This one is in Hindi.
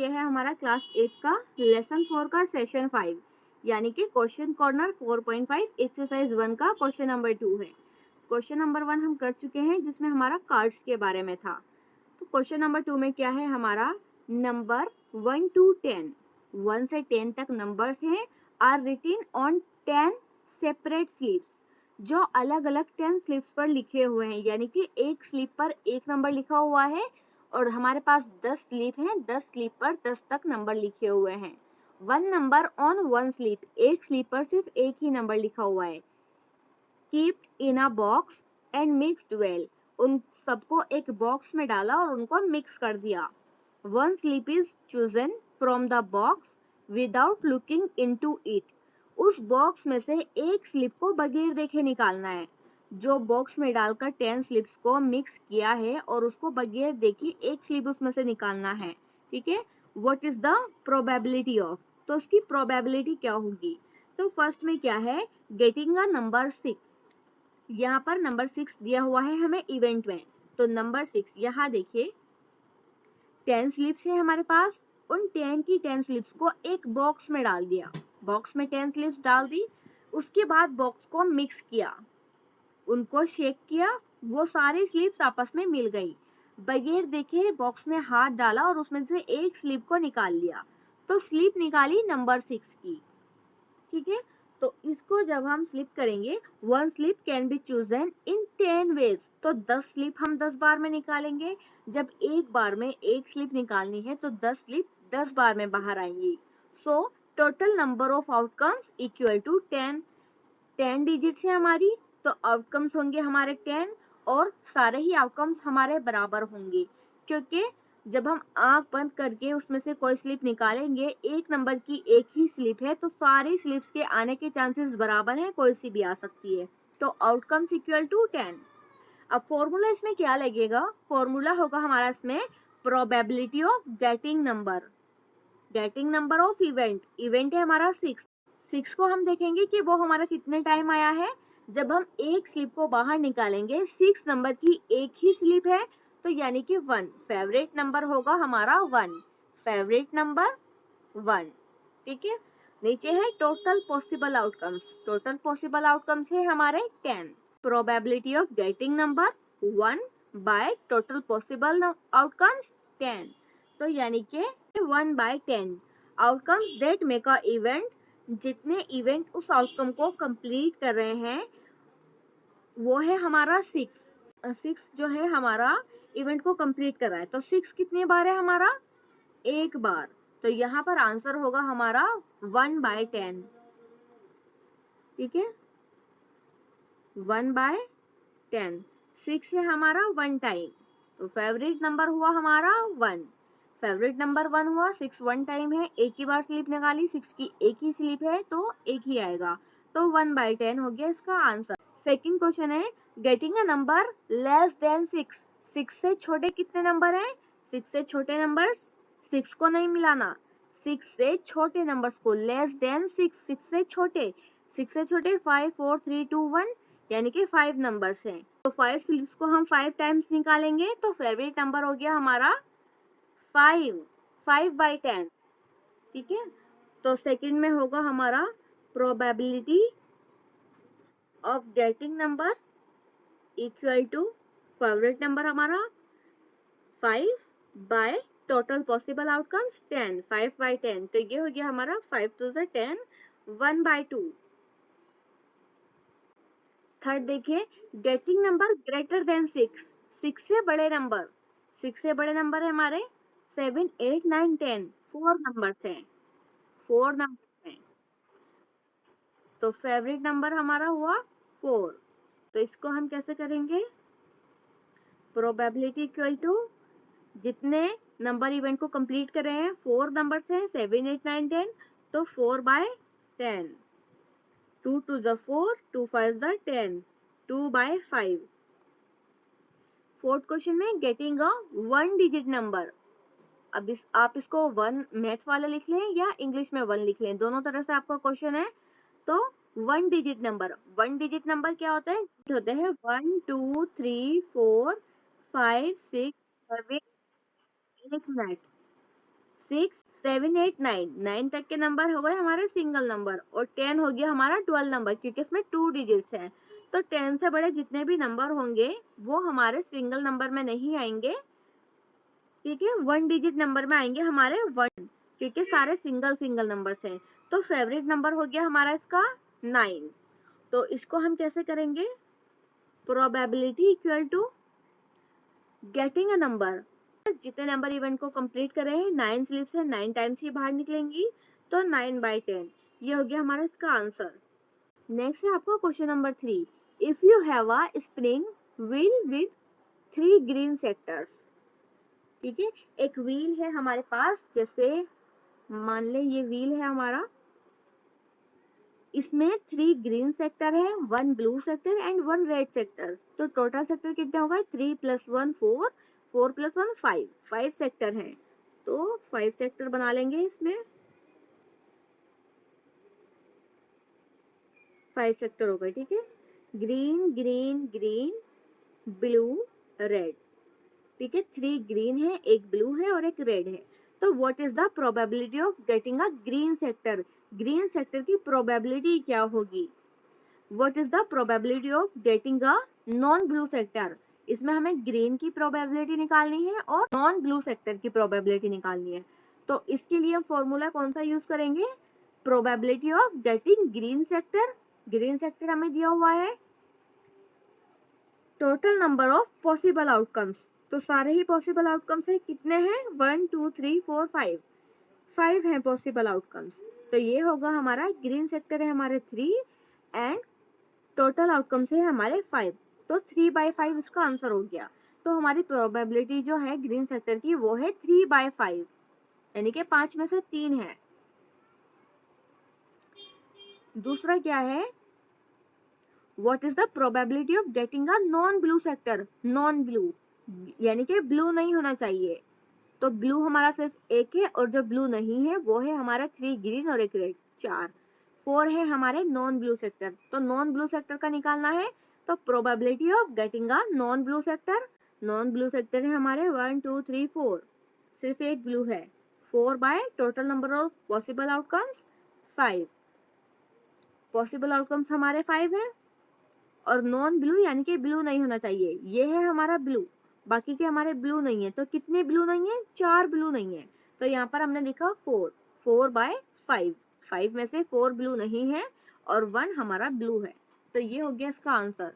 ये है हमारा क्लास 8 का लेसन 4 का सेशन 5 यानी कि क्वेश्चन कॉर्नर 4.5 एक्सरसाइज 1 का क्वेश्चन नंबर 2 है। क्वेश्चन नंबर 1 हम कर चुके हैं जिसमें हमारा कार्ड्स के बारे में था। तो क्वेश्चन नंबर 2 में क्या है हमारा नंबर 1 to 10, 1 से 10 तक नंबर्स हैं are written on 10 separate slips, जो अलग अलग 10 स्लिप्स पर लिखे हुए हैं, यानी कि एक स्लिप पर एक नंबर लिखा हुआ है और हमारे पास 10 स्लिप हैं, 10 स्लिप पर 10 तक नंबर लिखे हुए हैं। 1 नंबर ऑन 1 स्लिप, एक स्लिप पर सिर्फ एक ही नंबर लिखा हुआ है। Keeped in a box and mixed well, उन सबको एक बॉक्स में डाला और उनको मिक्स कर दिया। 1 slip is chosen from the box without looking into it, उस बॉक्स में से एक स्लिप को बगैर देखे निकालना है। जो बॉक्स में डालकर 10 स्लिप्स को मिक्स किया है और उसको बगैर देखे एक स्लिप उसमें से निकालना है। ठीक है, what is the probability of, तो उसकी प्रोबेबिलिटी क्या होगी। तो फर्स्ट में क्या है, गेटिंग अ नंबर 6, यहाँ पर नंबर 6 दिया हुआ है हमें इवेंट में। तो नंबर 6 यहाँ देखिए 10 स्लिप्स है हमारे पास, उन 10 की 10 स्लिप्स को एक बॉक्स में डाल दिया, बॉक्स में 10 स्लिप्स डाल दी, उसके बाद बॉक्स को मिक्स किया, उनको शेक किया, वो सारी स्लिप्स आपस में मिल गई। बगैर देखे बॉक्स में हाथ डाला और उसमें से एक स्लिप को निकाल लिया, तो स्लिप निकाली नंबर 6 की। ठीक है, तो इसको जब हम स्लिप करेंगे, 1 slip can be chosen in 10 ways, तो 10 स्लिप हम 10 बार में निकालेंगे। जब एक बार में एक स्लिप निकालनी है तो 10 स्लिप 10 बार में बाहर आएंगी। So total number of outcomes equal to 10, 10 digits है हमारी, तो आउटकम्स होंगे हमारे 10 और सारे ही आउटकम्स हमारे बराबर होंगे, क्योंकि जब हम आंख बंद करके उसमें से कोई स्लिप निकालेंगे, एक नंबर की एक ही स्लिप है तो सारी स्लिप्स के आने के चांसेस बराबर हैं, कोई सी भी आ सकती है। तो आउटकम्स इक्वल टू 10। अब फॉर्मूला इसमें क्या लगेगा, फॉर्मूला होगा हमारा इसमें probability of getting number, getting number of event, event है हमारा 6, 6 को हम देखेंगे कि वो हमारा कितने टाइम आया है। जब हम एक स्लिप को बाहर निकालेंगे, 6 नंबर की एक ही स्लिप है, तो यानी कि 1 फेवरेट नंबर होगा हमारा, 1 फेवरेट नंबर 1। ठीक है, नीचे है total possible outcomes, total possible outcomes है हमारे 10, probability of getting number 1 by total possible outcomes 10, तो यानी कि 1 by 10 outcomes that make a event, जितने इवेंट उस आउटकम को कंप्लीट कर रहे हैं वो है हमारा 6, 6 जो है हमारा इवेंट को कंप्लीट कर रहा है। तो 6 कितने बार है हमारा, एक बार, तो यहाँ पर आंसर होगा हमारा 1 बाय 10। ठीक है, 1 बाय 10, 6 है हमारा 1 टाइम, तो फेवरेट नंबर हुआ हमारा 1, फेवरेट नंबर 1 हुआ, 6 1 टाइम है, एक ही बार स्लिप निकाली, 6 की एक ही स्लिप है तो एक ही आएगा, तो 1 बाय 10 हो गया इसका आंसर। सेकंड क्वेश्चन है getting a number less than 6, 6 से छोटे कितने नंबर हैं, 6 से छोटे नंबर्स, 6 को नहीं मिलाना, 6 से छोटे नंबर्स को, लेस देन 6, 6 से छोटे, 6 से छोटे 5 4 3 2 1 यानी कि 5 नंबर्स हैं, तो 5 स्लिप्स को हम 5 टाइम्स निकालेंगे, तो फेवरेट नंबर हो गया हमारा 5, 5 बाई 10। ठीक है, तो सेकंड में होगा हमारा probability of getting number equal to favourite number हमारा 5 by total possible outcomes 10, 5 by 10, तो ये हो गया हमारा 5 टू 10, 1 बाय 2। थर्ड देखिए गेटिंग नंबर ग्रेटर देन 6, 6 से बड़े नंबर, 6 से बड़े नंबर है हमारे 7 8 9 10, 4 नंबर्स हैं, 4 नंबर हैं, तो फेवरेट नंबर हमारा हुआ 4, तो इसको हम कैसे करेंगे, प्रोबेबिलिटी इक्वल टू जितने नंबर इवेंट को कंप्लीट कर रहे हैं, 4 नंबर्स हैं 7 8 9 10, तो 4 by 10, 2 to the 4, 2 5 the 10, 2 by 5। Fourth question में गेटिंग अ 1 डिजिट नंबर, अब आप इसको 1 मैथ वाला लिख लें या इंग्लिश में 1 लिख लें, दोनों तरह से आपका क्वेश्चन है। तो 1 डिजिट नंबर, 1 डिजिट नंबर क्या होता है, होते हैं 1 2 3 4 5 6 7 8 9, 6 7 8 9, 9 तक के नंबर हो गए हमारे सिंगल नंबर, और 10 हो गया हमारा 12 नंबर, क्योंकि इसमें 2 डिजिट्स हैं। तो 10 से बड़े जितने भी नंबर होंगे वो हमारे सिंगल नंबर में नहीं आएंगे, ठीक है, 1 डिजिट नंबर में आएंगे हमारे 1, क्योंकि सारे सिंगल सिंगल नंबर्स हैं। तो फेवरेट नंबर हो गया हमारा इसका 9। तो इसको हम कैसे करेंगे, probability equal to getting a number, जितने नंबर इवेंट को कंप्लीट करे हैं 9 स्लिप से 9 टाइम्स ही बाहर निकलेंगी, तो 9/10, ये हो गया हमारा इसका आंसर। नेक्स्ट है आपका question number 3, if you have a spring wheel with 3 green sectors, ठीक है, एक व्हील है हमारे पास, जैसे मान ले ये व्हील है हमारा, इसमें 3 ग्रीन सेक्टर है, 1 blue sector and 1 red sector. तो टोटल सेक्टर कितने हो गए, 3 + 1 4, 4 + 1 5, 5 सेक्टर हैं। तो 5 सेक्टर बना लेंगे इसमें, 5 सेक्टर हो गए, ठीक है, green green green blue red, ठीक है, 3 ग्रीन है, एक ब्लू है और एक रेड है। तो what is the probability of getting a green sector, green sector की प्रोबेबिलिटी क्या होगी। What is the probability of getting a non blue sector, इसमें हमें ग्रीन की प्रोबेबिलिटी निकालनी है और नॉन ब्लू सेक्टर की प्रोबेबिलिटी निकालनी है। तो इसके लिए हम फॉर्मूला कौन सा यूज करेंगे, probability of getting green sector, green sector हमें दिया हुआ है, total number of possible outcomes, तो सारे ही पॉसिबल आउटकम्स है, कितने हैं 1 2 3 4 5, 5 हैं पॉसिबल आउटकम्स। तो ये होगा हमारा, ग्रीन सेक्टर है हमारे 3 एंड टोटल आउटकम्स है हमारे 5, तो 3/5 इसका आंसर हो गया। तो हमारी प्रोबेबिलिटी जो है ग्रीन सेक्टर की वो है 3/5, यानी कि 5 में से 3 है। दूसरा क्या है, what is the probability of getting a non blue sector, non blue यानी कि ब्लू नहीं होना चाहिए। तो ब्लू हमारा सिर्फ एक है, और जो ब्लू नहीं है वो है हमारा 3 ग्रीन और एक रेड, 4 है हमारे नॉन ब्लू सेक्टर। तो नॉन ब्लू सेक्टर का निकालना है, तो probability of getting a non blue sector, non blue sector है हमारे 1 2 3 4, सिर्फ एक ब्लू है, 4 by total number of possible outcomes 5, possible outcomes हमारे 5 है, और नॉन ब्लू यानी कि ब्लू नहीं होना चाहिए, ये है हमारा ब्लू, बाकी के हमारे ब्लू नहीं है। तो कितने ब्लू नहीं है, 4 ब्लू नहीं है। तो यहाँ पर हमने लिखा 4, 4/5, 5 में से 4 ब्लू नहीं है और 1 हमारा ब्लू है। तो ये हो गया इसका आंसर।